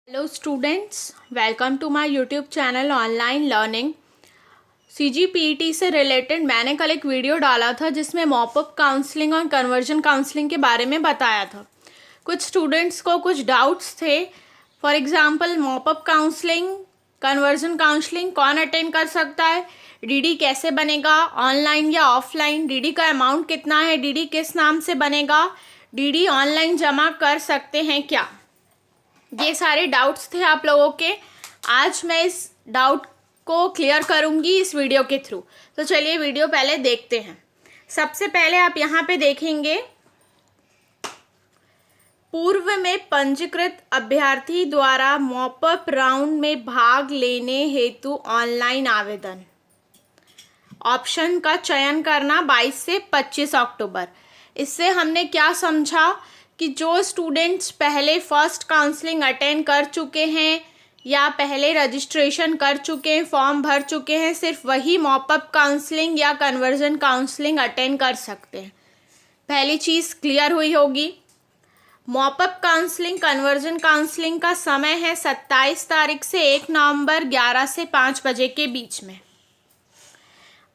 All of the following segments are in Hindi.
Hello students, welcome to my YouTube channel online learning. CGPET से रिलेटेड मैंने कल एक वीडियो डाला था जिसमें मॉपअप काउंसलिंग और कन्वर्जन काउंसलिंग के बारे में बताया था। कुछ स्टूडेंट्स को कुछ डाउट्स थे। For example, mop up counselling, conversion counselling कौन अटेंड कर सकता है, डीडी कैसे बनेगा, ऑनलाइन या ऑफलाइन, डीडी का अमाउंट कितना है, डीडी किस नाम से बनेगा, डीडी ऑनलाइन जमा कर सकते हैं क्या, ये सारे डाउट्स थे आप लोगों के। आज मैं इस डाउट को क्लियर करूंगी इस वीडियो के थ्रू। तो चलिए वीडियो पहले देखते हैं। सबसे पहले आप यहाँ पे देखेंगे, पूर्व में पंजीकृत अभ्यर्थी द्वारा मॉपअप राउंड में भाग लेने हेतु ऑनलाइन आवेदन, ऑप्शन का चयन करना 22 से 25 अक्टूबर। इससे हमने क्या समझा कि जो स्टूडेंट्स पहले फर्स्ट काउंसलिंग अटेंड कर चुके हैं या पहले रजिस्ट्रेशन कर चुके हैं, फॉर्म भर चुके हैं, सिर्फ वही मॉपअप काउंसलिंग या कन्वर्जन काउंसलिंग अटेंड कर सकते हैं। पहली चीज़ क्लियर हुई होगी। मॉपअप काउंसलिंग, कन्वर्जन काउंसलिंग का समय है 27 तारीख से 1 नवंबर 11 से 5 बजे के बीच में।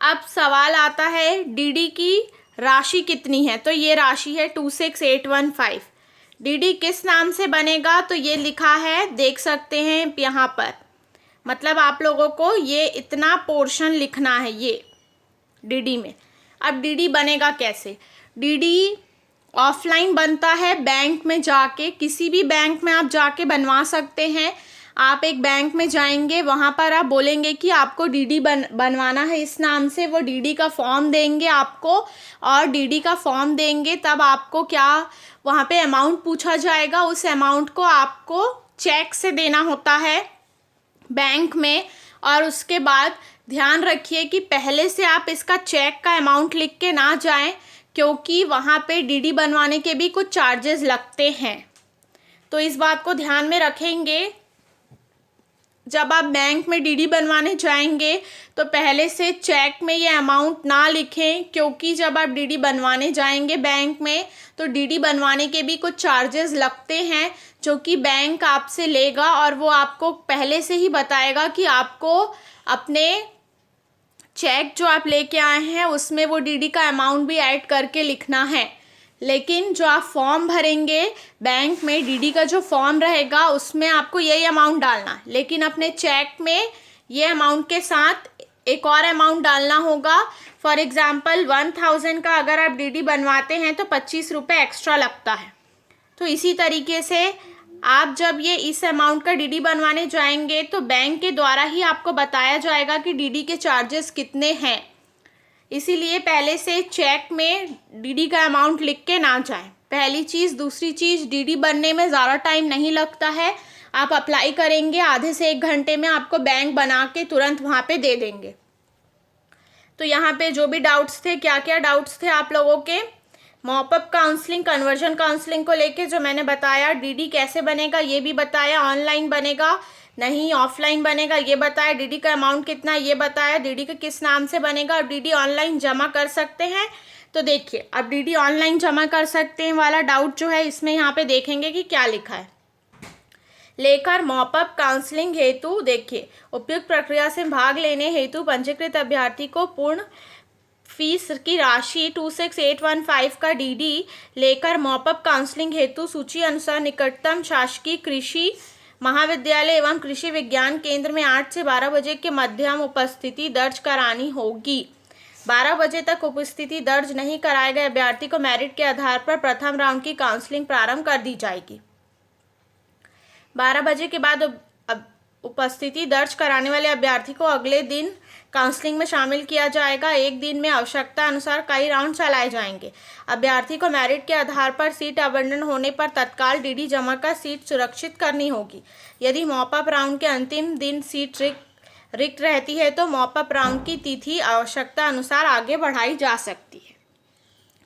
अब सवाल आता है डीडी की राशि कितनी है, तो ये राशि है 26815। डीडी किस नाम से बनेगा, तो ये लिखा है, देख सकते हैं यहाँ पर। मतलब आप लोगों को ये इतना पोर्शन लिखना है ये डीडी में। अब डीडी बनेगा कैसे? डीडी ऑफलाइन बनता है, बैंक में जाके, किसी भी बैंक में आप जाके बनवा सकते हैं। आप एक बैंक में जाएंगे, वहाँ पर आप बोलेंगे कि आपको डीडी बनवाना है इस नाम से, वो डीडी का फॉर्म देंगे आपको, और डीडी का फॉर्म देंगे तब आपको क्या वहाँ पे अमाउंट पूछा जाएगा। उस अमाउंट को आपको चेक से देना होता है बैंक में। और उसके बाद ध्यान रखिए कि पहले से आप इसका चेक का अमाउंट लिख के ना जाएं, क्योंकि वहाँ पे डीडी बनवाने के भी कुछ चार्जेस लगते हैं। तो इस बात को ध्यान में रखेंगे। जब आप बैंक में डीडी बनवाने जाएंगे तो पहले से चेक में ये अमाउंट ना लिखें, क्योंकि जब आप डीडी बनवाने जाएंगे बैंक में तो डीडी बनवाने के भी कुछ चार्जेस लगते हैं जो कि बैंक आपसे लेगा, और वो आपको पहले से ही बताएगा कि आपको अपने चेक जो आप लेके आए हैं उसमें वो डीडी का अमाउंट भी ऐड करके लिखना है। लेकिन जो आप फॉर्म भरेंगे बैंक में, डीडी का जो फॉर्म रहेगा उसमें आपको यही अमाउंट डालना है, लेकिन अपने चेक में ये अमाउंट के साथ एक और अमाउंट डालना होगा। फॉर एग्जांपल 1000 का अगर आप डीडी बनवाते हैं तो 25 रुपये एक्स्ट्रा लगता है। तो इसी तरीके से आप जब ये इस अमाउंट का डीडी बनवाने जाएंगे तो बैंक के द्वारा ही आपको बताया जाएगा कि डीडी के चार्जेस कितने हैं। इसीलिए पहले से चेक में डीडी का अमाउंट लिख के ना जाएं, पहली चीज़। दूसरी चीज़, डीडी बनने में ज़्यादा टाइम नहीं लगता है। आप अप्लाई करेंगे, आधे से 1 घंटे में आपको बैंक बना के तुरंत वहाँ पे दे देंगे। तो यहाँ पे जो भी डाउट्स थे, क्या क्या डाउट्स थे आप लोगों के मॉपअप काउंसलिंग, कन्वर्जन काउंसलिंग को लेके, जो मैंने बताया, डीडी कैसे बनेगा ये भी बताया, ऑनलाइन बनेगा नहीं ऑफलाइन बनेगा ये बताया, डीडी का अमाउंट कितना ये बताया, डीडी का किस नाम से बनेगा, और डीडी ऑनलाइन जमा कर सकते हैं। तो देखिए, अब डीडी ऑनलाइन जमा कर सकते हैं वाला डाउट जो है, इसमें यहाँ पे देखेंगे कि क्या लिखा है। लेकर मॉपअप काउंसलिंग हेतु, देखिए, उपयुक्त प्रक्रिया से भाग लेने हेतु पंजीकृत अभ्यर्थी को पूर्ण फीस की राशि 26815 का डीडी लेकर मॉपअप काउंसलिंग हेतु सूची अनुसार निकटतम शासकीय कृषि महाविद्यालय एवं कृषि विज्ञान केंद्र में 8 से 12 बजे के मध्यम उपस्थिति दर्ज करानी होगी। 12 बजे तक उपस्थिति दर्ज नहीं कराए गए अभ्यर्थी को मेरिट के आधार पर प्रथम राउंड की काउंसलिंग प्रारंभ कर दी जाएगी। 12 बजे के बाद उपस्थिति दर्ज कराने वाले अभ्यर्थी को अगले दिन काउंसलिंग में शामिल किया जाएगा। एक दिन में आवश्यकता अनुसार कई राउंड चलाए जाएंगे। अभ्यर्थी को मेरिट के आधार पर सीट आवंटन होने पर तत्काल डीडी जमा कर सीट सुरक्षित करनी होगी। यदि मॉपअप राउंड के अंतिम दिन सीट रिक्त रहती है तो मॉपअप राउंड की तिथि आवश्यकता अनुसार आगे बढ़ाई जा सकती है।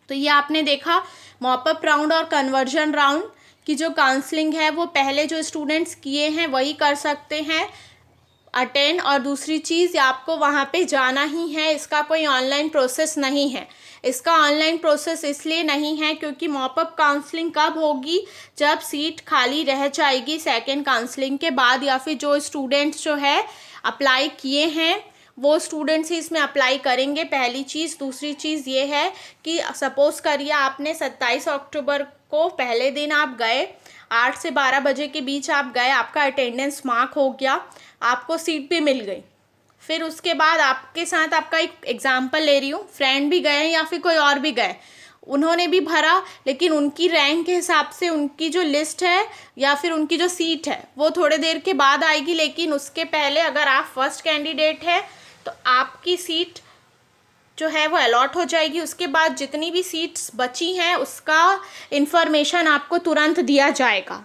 तो ये आपने देखा, मॉपअप राउंड और कन्वर्जन राउंड की जो काउंसलिंग है वो पहले जो स्टूडेंट्स किए हैं वही कर सकते हैं। अटेंड, और दूसरी चीज़ आपको वहाँ पे जाना ही है, इसका कोई ऑनलाइन प्रोसेस नहीं है। इसका ऑनलाइन प्रोसेस इसलिए नहीं है क्योंकि मॉपअप काउंसलिंग कब होगी, जब सीट खाली रह जाएगी सेकेंड काउंसलिंग के बाद, या फिर जो स्टूडेंट्स जो है अप्लाई किए हैं वो स्टूडेंट्स ही इसमें अप्लाई करेंगे, पहली चीज़। दूसरी चीज़ ये है कि सपोज़ करिए आपने 27 अक्टूबर को पहले दिन आप गए, 8 से 12 बजे के बीच आप गए, आपका अटेंडेंस मार्क हो गया, आपको सीट भी मिल गई। फिर उसके बाद आपके साथ, आपका एक एग्जाम्पल ले रही हूँ, फ्रेंड भी गए या फिर कोई और भी गए, उन्होंने भी भरा, लेकिन उनकी रैंक के हिसाब से उनकी जो लिस्ट है या फिर उनकी जो सीट है वो थोड़े देर के बाद आएगी। लेकिन उसके पहले अगर आप फर्स्ट कैंडिडेट है तो आपकी सीट जो है वो अलॉट हो जाएगी। उसके बाद जितनी भी सीट्स बची हैं उसका इंफॉर्मेशन आपको तुरंत दिया जाएगा।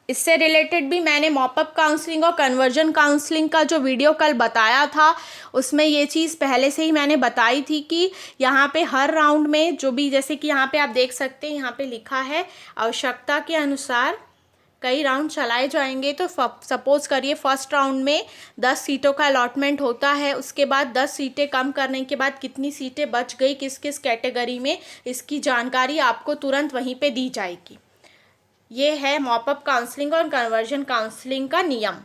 इससे रिलेटेड भी मैंने मॉपअप काउंसलिंग और कन्वर्जन काउंसलिंग का जो वीडियो कल बताया था उसमें ये चीज़ पहले से ही मैंने बताई थी कि यहाँ पे हर राउंड में जो भी, जैसे कि यहाँ पे आप देख सकते हैं, यहाँ पे लिखा है आवश्यकता के अनुसार कई राउंड चलाए जाएंगे। तो सपोज़ करिए फर्स्ट राउंड में 10 सीटों का अलॉटमेंट होता है, उसके बाद 10 सीटें कम करने के बाद कितनी सीटें बच गई किस किस कैटेगरी में, इसकी जानकारी आपको तुरंत वहीं पे दी जाएगी। ये है मॉपअप काउंसलिंग और कन्वर्जन काउंसलिंग का नियम।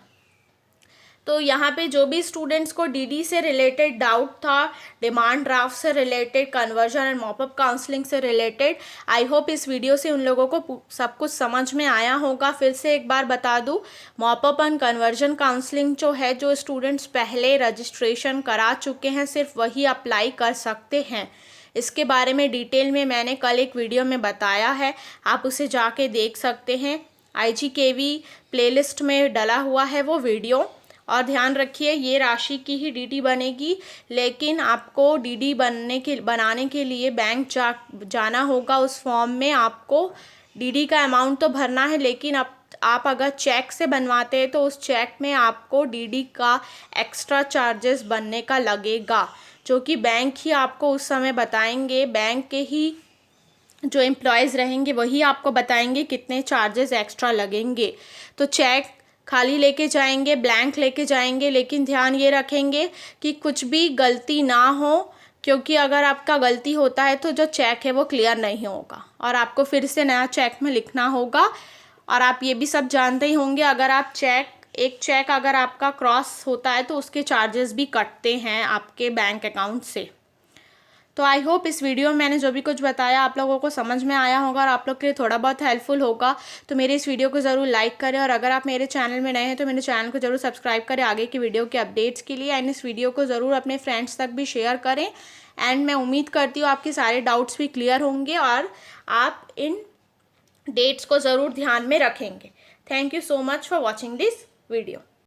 तो यहाँ पे जो भी स्टूडेंट्स को डीडी से रिलेटेड डाउट था, डिमांड ड्राफ्ट से related, conversion and mop up counselling से रिलेटेड, आई होप इस वीडियो से उन लोगों को सब कुछ समझ में आया होगा। फिर से एक बार बता दूँ, मॉपअप एंड कन्वर्जन काउंसलिंग जो है, जो स्टूडेंट्स पहले रजिस्ट्रेशन करा चुके हैं सिर्फ वही अप्लाई कर सकते हैं। इसके बारे में डिटेल में मैंने कल एक वीडियो में बताया है, आप उसे जाके देख सकते हैं। IGKV प्लेलिस्ट में डला हुआ है वो वीडियो। और ध्यान रखिए, ये राशि की ही डीडी बनेगी, लेकिन आपको डीडी बनाने के लिए बैंक जाना होगा। उस फॉर्म में आपको डीडी का अमाउंट तो भरना है, लेकिन आप अगर चेक से बनवाते हैं तो उस चेक में आपको डीडी का एक्स्ट्रा चार्जेस बनने का लगेगा, जो कि बैंक ही आपको उस समय बताएंगे। बैंक के ही जो एम्प्लॉयज़ रहेंगे वही आपको बताएंगे कितने चार्जेस एक्स्ट्रा लगेंगे। तो चेक खाली लेके जाएंगे, ब्लैंक लेके जाएंगे, लेकिन ध्यान ये रखेंगे कि कुछ भी गलती ना हो, क्योंकि अगर आपका गलती होता है तो जो चेक है वो क्लियर नहीं होगा और आपको फिर से नया चेक में लिखना होगा। और आप ये भी सब जानते ही होंगे, अगर आप एक चेक अगर आपका क्रॉस होता है तो उसके चार्जेस भी कटते हैं आपके बैंक अकाउंट से। तो आई होप इस वीडियो में मैंने जो भी कुछ बताया आप लोगों को समझ में आया होगा और आप लोग के लिए थोड़ा बहुत हेल्पफुल होगा। तो मेरे इस वीडियो को ज़रूर लाइक करें, और अगर आप मेरे चैनल में नए हैं तो मेरे चैनल को ज़रूर सब्सक्राइब करें आगे की वीडियो के अपडेट्स के लिए। एंड इस वीडियो को ज़रूर अपने फ्रेंड्स तक भी शेयर करें। एंड मैं उम्मीद करती हूँ आपके सारे डाउट्स भी क्लियर होंगे और आप इन डेट्स को ज़रूर ध्यान में रखेंगे। Thank you so much for watching this video.